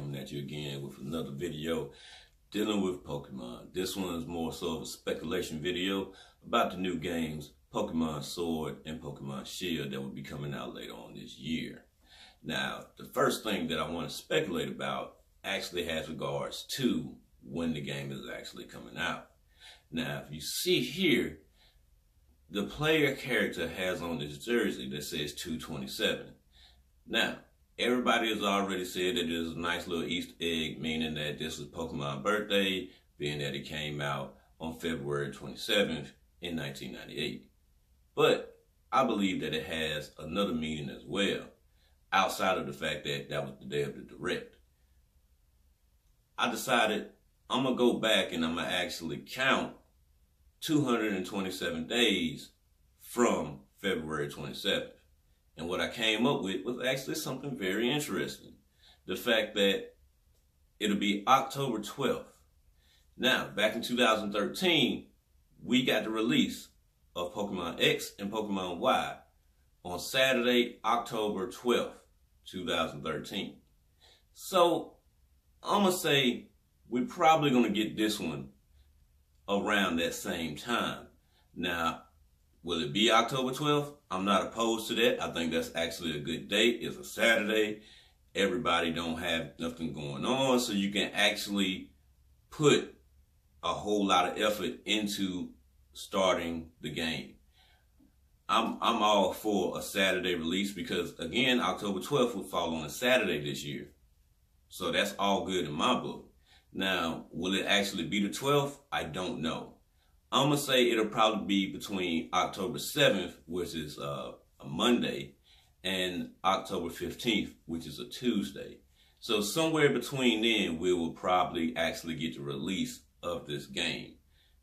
coming at you again with another video dealing with Pokemon. This one is more so of a speculation video about the new games Pokémon Sword and Pokémon Shield that will be coming out later on this year. Now, the first thing that I want to speculate about actually has regards to when the game is actually coming out. Now, if you see here, the player character has on this jersey that says 227. Now, everybody has already said that it is a nice little Easter egg, meaning that this is Pokemon's birthday, being that it came out on February 27th in 1998. But I believe that it has another meaning as well, outside of the fact that that was the day of the Direct. I decided I'm going to go back and I'm going to actually count 227 days from February 27th. And what I came up with was actually something very interesting. The fact that it'll be October 12th. Now, back in 2013, we got the release of Pokemon X and Pokemon Y on Saturday, October 12th, 2013. So, I'm going to say we're probably going to get this one around that same time. Now, will it be October 12th? I'm not opposed to that. I think that's actually a good date. It's a Saturday. Everybody don't have nothing going on, so you can actually put a whole lot of effort into starting the game. I'm all for a Saturday release because, again, October 12th will fall on a Saturday this year. So that's all good in my book. Now, will it actually be the 12th? I don't know. I'm going to say it'll probably be between October 7th, which is a Monday, and October 15th, which is a Tuesday. So somewhere between then, we will probably actually get the release of this game.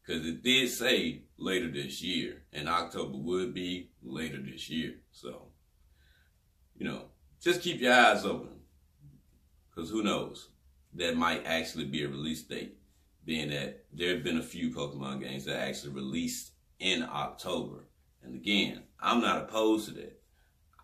Because it did say later this year, and October would be later this year. So, just keep your eyes open. Because who knows? That might actually be a release date, being that there have been a few Pokemon games that actually released in October. And again, I'm not opposed to that.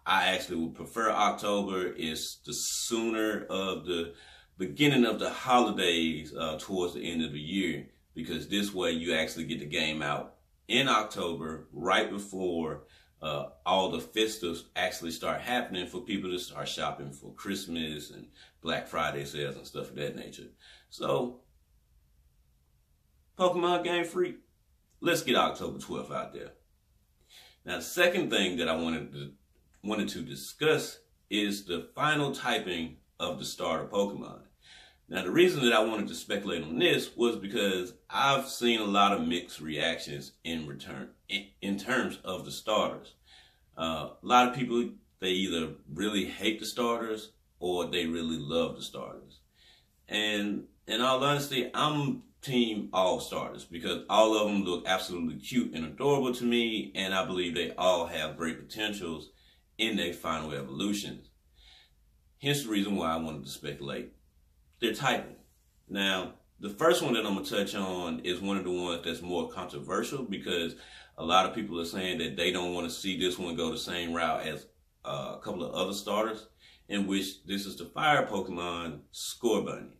I actually would prefer October. It's the sooner of the beginning of the holidays towards the end of the year, because this way you actually get the game out in October, right before all the festives actually start happening for people to start shopping for Christmas and Black Friday sales and stuff of that nature. So, Pokemon Game Freak, let's get October 12th out there. Now, the second thing that I wanted to discuss is the final typing of the starter Pokemon. Now, the reason that I wanted to speculate on this was because I've seen a lot of mixed reactions in terms of the starters. A lot of people, they either really hate the starters or they really love the starters. And in all honesty, I'm team all starters because all of them look absolutely cute and adorable to me, and I believe they all have great potentials in their final evolutions. Hence the reason why I wanted to speculate their typing. Now, the first one that I'm going to touch on is one of the ones that's more controversial because a lot of people are saying that they don't want to see this one go the same route as a couple of other starters, in which this is the fire Pokemon Scorbunny.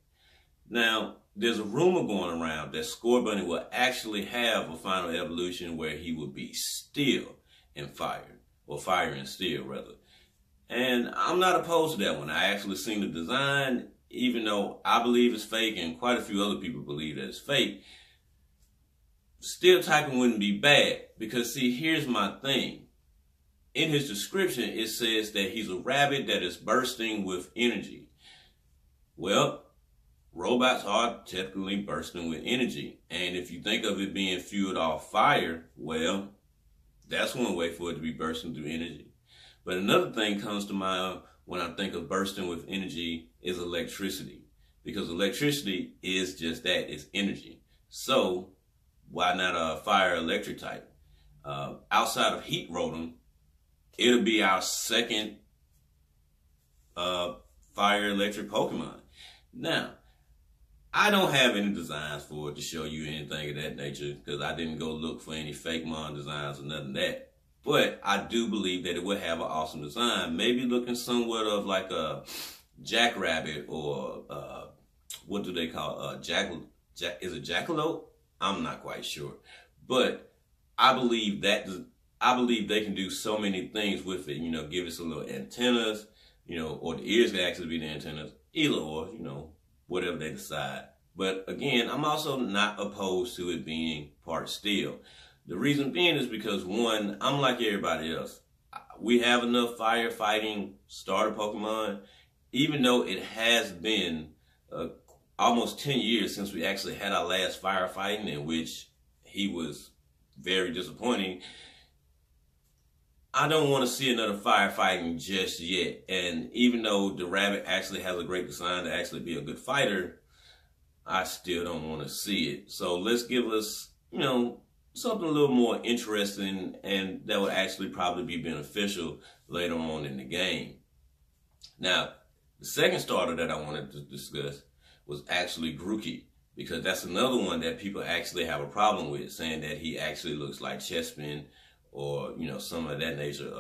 Now, there's a rumor going around that Scorbunny will actually have a final evolution where he will be steel and fire, or fire and steel rather. And I'm not opposed to that one. I actually seen the design, even though I believe it's fake and quite a few other people believe that it's fake. Steel typing wouldn't be bad because, see, here's my thing. In his description, it says that he's a rabbit that is bursting with energy. Well, robots are typically bursting with energy. And if you think of it being fueled off fire, well, that's one way for it to be bursting through energy. But another thing comes to mind when I think of bursting with energy is electricity. Because electricity is just that, it's energy. So, why not a fire electric type? Outside of Heat Rotom, it'll be our second fire electric Pokemon. Now, I don't have any designs for it to show you anything of that nature because I didn't go look for any fake Mon designs or nothing of that. But I do believe that it would have an awesome design, maybe looking somewhat of like a Jackrabbit or what do they call is it Jackalope? I'm not quite sure, but I believe they can do so many things with it. You know, give it some little antennas, you know, or the ears can actually be the antennas, either or, you know, whatever they decide. But again, I'm also not opposed to it being part steel. The reason being is because, one, I'm like everybody else. We have enough firefighting starter Pokemon, even though it has been almost 10 years since we actually had our last firefighting, in which he was very disappointing. I don't want to see another firefighting just yet. And even though the rabbit actually has a great design to actually be a good fighter, I still don't want to see it. So let's give us, you know, something a little more interesting and that would actually probably be beneficial later on in the game. Now, the second starter that I wanted to discuss was actually Grookey, because that's another one that people actually have a problem with, saying that he actually looks like Chespin or, you know, some of that nature.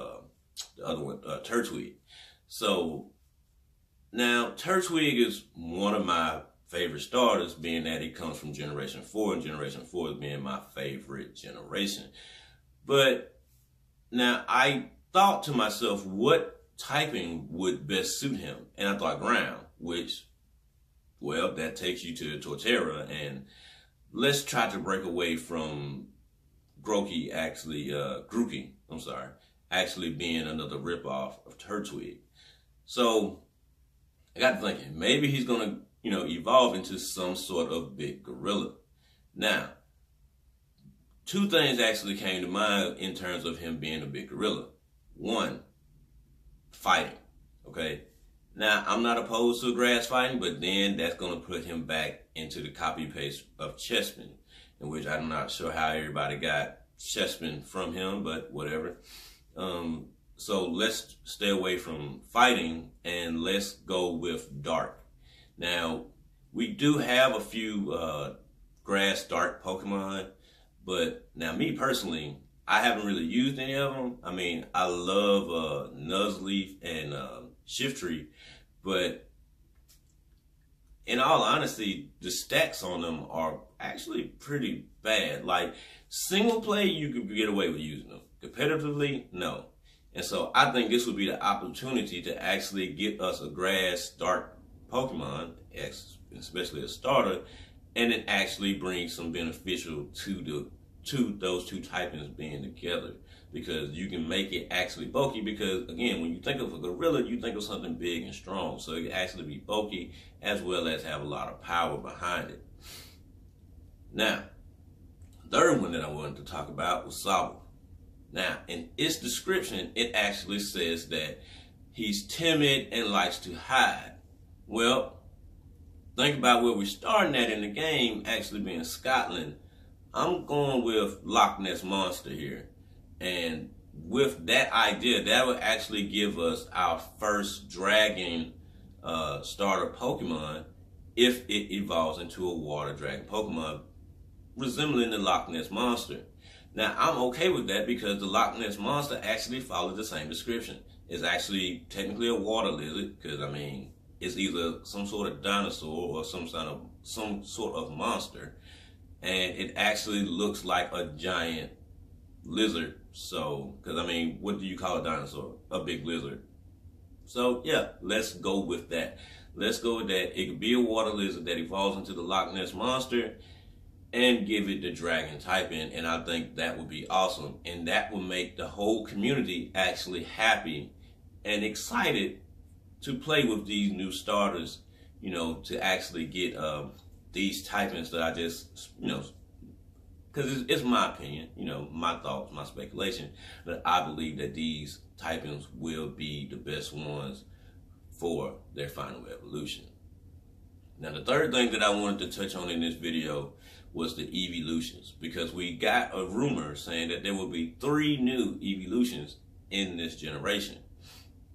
The other one, Turtwig. So now Turtwig is one of my favorite starters, being that he comes from Generation 4, and Generation 4 is being my favorite generation. But now I thought to myself, what typing would best suit him? And I thought ground, which, well, that takes you to Torterra, and let's try to break away from Grookey actually being another ripoff of Turtwig. So I got thinking, maybe he's gonna, you know, evolve into some sort of big gorilla. Now, two things actually came to mind in terms of him being a big gorilla. One, fighting, okay? Now, I'm not opposed to grass fighting, but then that's going to put him back into the copy-paste of Chespin, in which I'm not sure how everybody got Chespin from him, but whatever. So let's stay away from fighting and let's go with dark. Now, we do have a few grass dark Pokemon, but now me personally, I haven't really used any of them. I mean, I love Nuzleaf and Shiftry, but in all honesty, the stats on them are actually pretty bad. Like, single play, you could get away with using them. Competitively, no. And so I think this would be the opportunity to actually get us a grass dark Pokemon, especially a starter, and it actually brings some beneficial to those two typings being together, because you can make it actually bulky. Because again, when you think of a gorilla, you think of something big and strong, so it can actually be bulky as well as have a lot of power behind it. Now, the third one that I wanted to talk about was Sobble. Now, in its description, it actually says that he's timid and likes to hide. Well, think about where we're starting at in the game, actually being Scotland. I'm going with Loch Ness Monster here. And with that idea, that would actually give us our first dragon starter Pokemon if it evolves into a water dragon Pokemon, resembling the Loch Ness Monster. Now, I'm okay with that because the Loch Ness Monster actually follows the same description. It's actually technically a water lizard, because, I mean, it's either some sort of dinosaur or some sort of monster. And it actually looks like a giant lizard. So, because, I mean, what do you call a dinosaur? A big lizard. So, yeah, let's go with that. Let's go with that. It could be a water lizard that evolves into the Loch Ness Monster and give it the dragon typing, and I think that would be awesome. And that will make the whole community actually happy and excited to play with these new starters, you know, to actually get these typings that I just, you know, because it's my opinion, you know, my thoughts, my speculation, that I believe that these typings will be the best ones for their final evolution. Now, the third thing that I wanted to touch on in this video was the evolutions, because we got a rumor saying that there will be 3 new evolutions in this generation.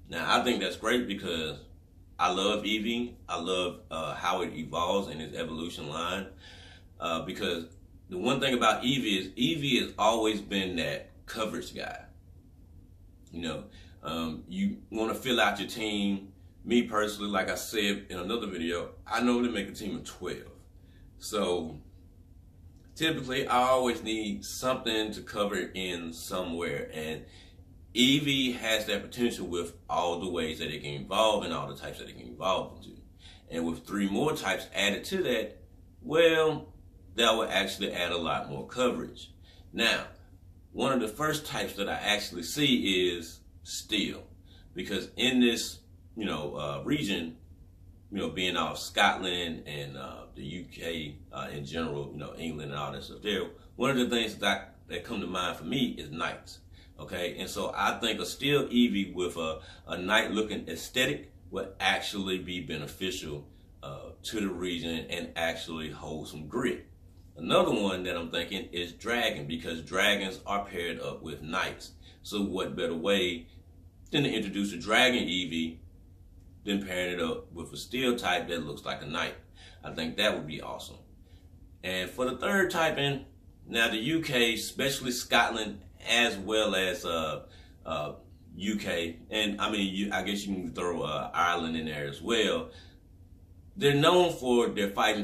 Now, I think that's great because I love Eevee. I love how it evolves in its evolution line, because the one thing about Eevee has always been that coverage guy. You know, you want to fill out your team, me personally, like I said in another video, I normally make a team of 12. So typically I always need something to cover in somewhere, and Eevee has that potential with all the ways that it can evolve and all the types that it can evolve into. And with 3 more types added to that, well, that would actually add a lot more coverage. Now, one of the first types that I actually see is Steel, because in this, region, being off Scotland and the UK in general, England and all that stuff there, one of the things that come to mind for me is knights. Okay, and so I think a Steel Eevee with a knight looking aesthetic would actually be beneficial to the region and actually hold some grit. Another one that I'm thinking is Dragon, because dragons are paired up with knights. So what better way than to introduce a Dragon Eevee than pairing it up with a Steel type that looks like a knight? I think that would be awesome. And for the third typing, now the UK, especially Scotland, as well as UK, and I mean, I guess you can throw Ireland in there as well. They're known for their fighting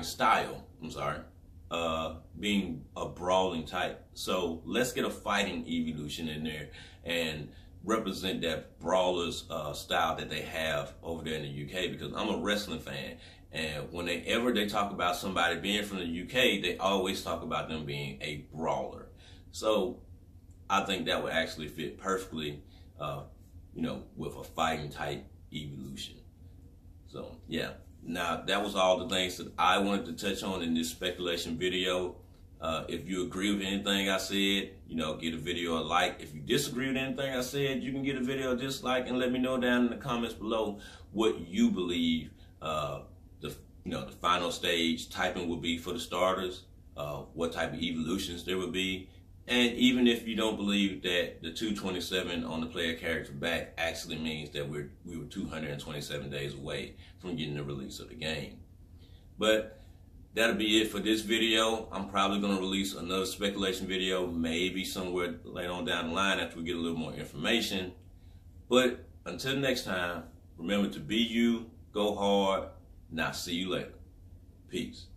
style. Being a brawling type. So let's get a fighting evolution in there and represent that brawlers style that they have over there in the UK. Because I'm a wrestling fan, and whenever they talk about somebody being from the UK, they always talk about them being a brawler. So I think that would actually fit perfectly, with a fighting type evolution. So yeah, now that was all the things that I wanted to touch on in this speculation video. If you agree with anything I said, give the video a like. If you disagree with anything I said, you can give the video a dislike and let me know down in the comments below what you believe the final stage typing would be for the starters, what type of evolutions there would be. And even if you don't believe that the 227 on the player character back actually means that we were 227 days away from getting the release of the game. But that'll be it for this video. I'm probably going to release another speculation video, maybe somewhere later on down the line after we get a little more information. But until next time, remember to be you, go hard, and I'll see you later. Peace.